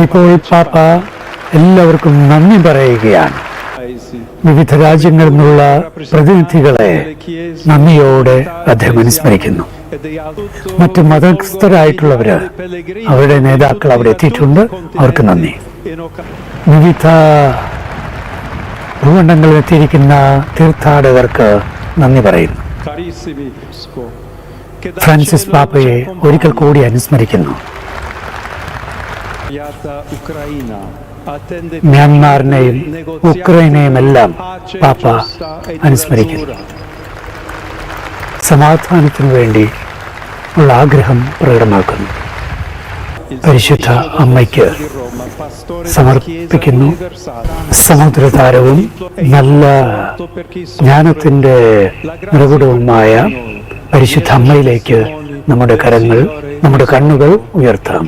ഇപ്പോൾ പാപ്പ എല്ലാവർക്കും നന്ദി പറയുകയാണ്. വിവിധ രാജ്യങ്ങളിൽ നിന്നുള്ള പ്രതിനിധികളെ നന്ദിയോടെ അദ്ദേഹം അനുസ്മരിക്കുന്നു. മറ്റ് മതസ്ഥരായിട്ടുള്ളവര്, അവരുടെ നേതാക്കൾ അവിടെ എത്തിയിട്ടുണ്ട്, അവർക്ക് നന്ദി. വിവിധ ഭൂഖണ്ഡങ്ങളിൽ എത്തിയിരിക്കുന്ന തീർത്ഥാടകർക്ക് നന്ദി പറയുന്നു. ഫ്രാൻസിസ് പാപ്പയെ ഒരിക്കൽ കൂടി അനുസ്മരിക്കുന്നു. മ്യാൻമാറിനെയും ഉക്രൈനെയും എല്ലാം പാപ്പ അനുസ്മരിക്കുന്നു. സമാധാനത്തിനു വേണ്ടി ഉള്ള ആഗ്രഹം പ്രകടമാക്കുന്നു. പരിശുദ്ധ അമ്മയ്ക്ക് സമർപ്പിക്കുന്നു. സമുദ്രതാരവും നല്ല ജ്ഞാനത്തിൻ്റെ നിറകുടവുമായ പരിശുദ്ധ അമ്മയിലേക്ക് നമ്മുടെ കരങ്ങൾ, നമ്മുടെ കണ്ണുകൾ ഉയർത്താം.